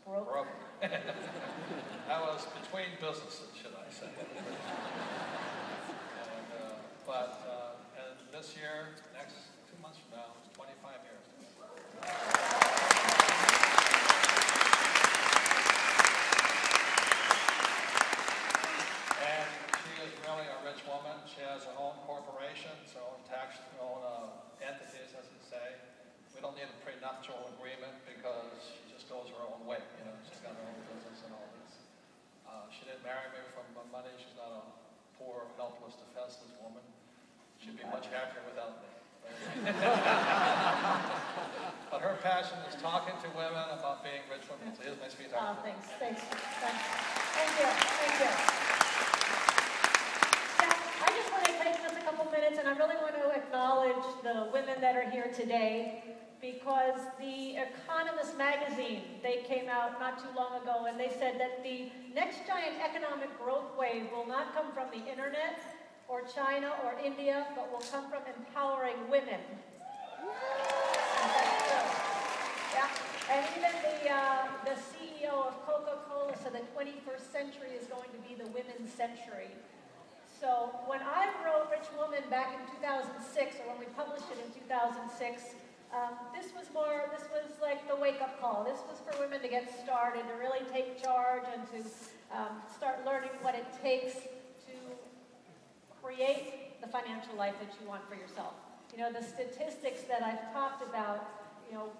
Broke. I was between businesses, should I say. And this year, next 2 months from now, 25 years. And she is really a rich woman. She has her own corporation, her own tax, her own entities, as you say. We don't need a prenuptial agreement because she just goes her own way. You know, she's got her own business and all this. She didn't marry me for money. She's not a poor, helpless, defenseless woman. She'd be much happier without me. But her passion is talking to women about being rich women. So here's my speech. Thanks. Thank you. Now, I just want to take just a couple minutes, and I really want to acknowledge the women that are here today, because the Economist magazine, they came out not too long ago, and they said that the next giant economic growth wave will not come from the internet or China or India, but will come from empowering women. Yeah. And even the CEO of Coca-Cola said the 21st century is going to be the women's century. So when I wrote Rich Woman back in 2006, or when we published it in 2006, this was like the wake-up call. This was for women to get started, to really take charge, and to start learning what it takes to create the financial life that you want for yourself. You know, the statistics that I've talked about, you know,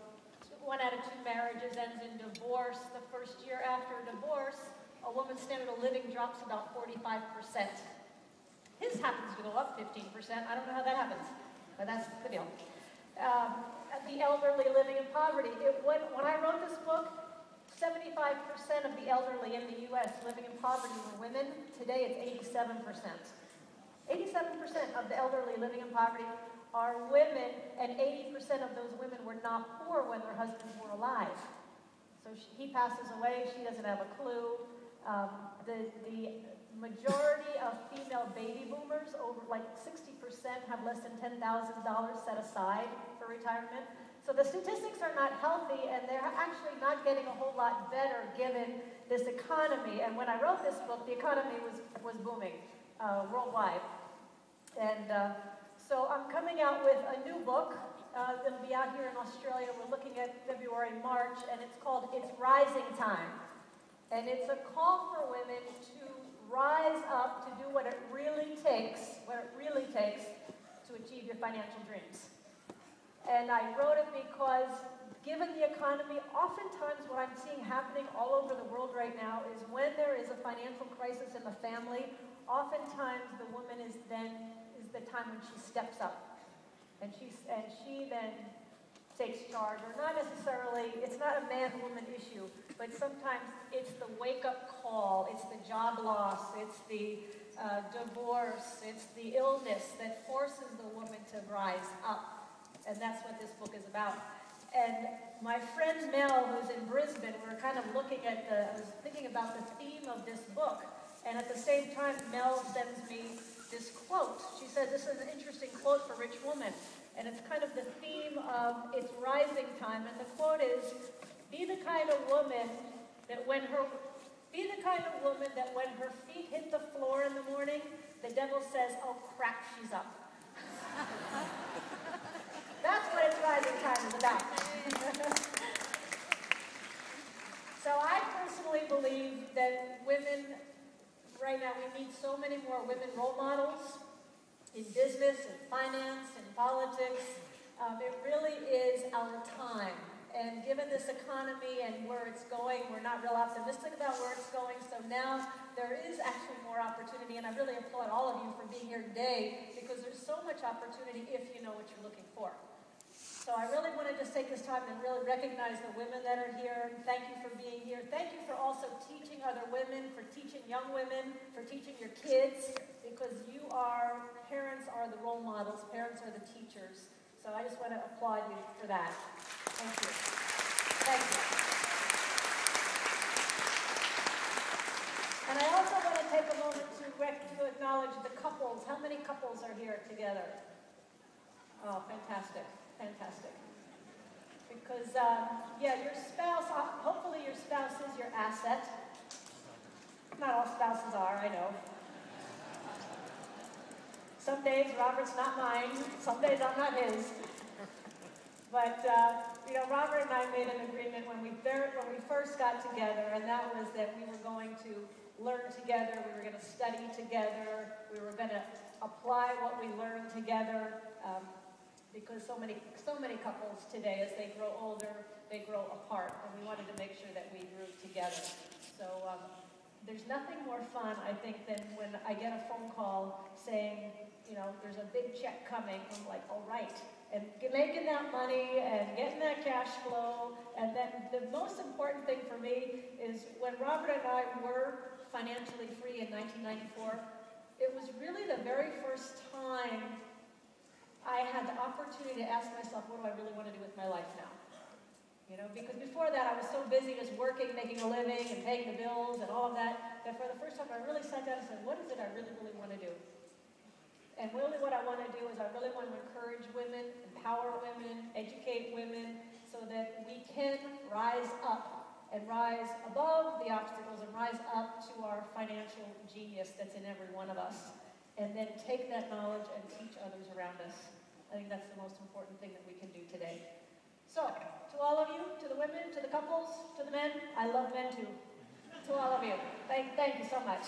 1 out of 2 marriages ends in divorce. The first year after divorce, a woman's standard of living drops about 45%. His happens to go up 15%. I don't know how that happens, but that's the deal. The elderly living in poverty. When I wrote this book, 75% of the elderly in the U.S. living in poverty were women. Today it's 87%. 87% of the elderly living in poverty are women, and 80% of those women were not poor when their husbands were alive. So he passes away, she doesn't have a clue. The majority of female baby boomers, over like 60%, have less than $10,000 set aside for retirement. So the statistics are not healthy, and they're actually not getting a whole lot better given this economy. And when I wrote this book, the economy was booming worldwide. And so I'm coming out with a new book that'll be out here in Australia. We're looking at February, March, and it's called It's Rising Time. And it's a call for women to rise up to do what it really takes to achieve your financial dreams. And I wrote it because, given the economy, oftentimes what I'm seeing happening all over the world right now is when there is a financial crisis in the family, oftentimes the woman is the time when she steps up. And she then takes charge, or not necessarily, it's not a man-woman issue, but sometimes it's the wake-up call, it's the job loss, it's the divorce, it's the illness that forces the woman to rise up. And that's what this book is about. And my friend Mel, who's in Brisbane, we're kind of looking at I was thinking about the theme of this book, and at the same time, Mel sends me this quote. She says, this is an interesting quote for Rich Woman, and it's kind of the theme of It's Rising Time, and the quote is, be the kind of woman that when her feet hit the floor in the morning, the devil says, oh crap, she's up. That's what It's Rising Time is about. So I personally believe that women, right now, we need so many more women role models in business, in finance, in politics. It really is our time. And given this economy and where it's going, we're not real optimistic about where it's going. So now there is actually more opportunity, and I really applaud all of you for being here today, because there's so much opportunity if you know what you're looking for. So I really want to just take this time and really recognize the women that are here. Thank you for being here. Thank you for also teaching other women, for teaching young women, for teaching your kids, because parents are the role models, parents are the teachers. So I just want to applaud you for that. Thank you. Thank you. And I also want to take a moment to acknowledge the couples. How many couples are here together? Oh, fantastic. Fantastic. Because, yeah, your spouse, hopefully your spouse is your asset. Not all spouses are, I know. Some days Robert's not mine, some days I'm not his. But, Robert and I made an agreement when we first got together, and that was that we were going to learn together, we were going to study together, we were going to apply what we learned together, because so many couples today, as they grow older, they grow apart, and we wanted to make sure that we grew together. So there's nothing more fun, I think, than when I get a phone call saying, there's a big check coming. I'm like, all right. And making that money and getting that cash flow. And then the most important thing for me is when Robert and I were financially free in 1994, it was really the very first time I had the opportunity to ask myself, what do I really want to do with my life now? Because before that I was so busy just working, making a living, and paying the bills and all of that, that for the first time I really sat down and said, what is it I really, really want to do? And really what I want to do is I really want to encourage women, empower women, educate women, so that we can rise up and rise above the obstacles and rise up to our financial genius that's in every one of us. And then take that knowledge and teach others around us. I think that's the most important thing that we can do today. So, to all of you, to the women, to the couples, to the men, I love men too. To all of you, thank you so much.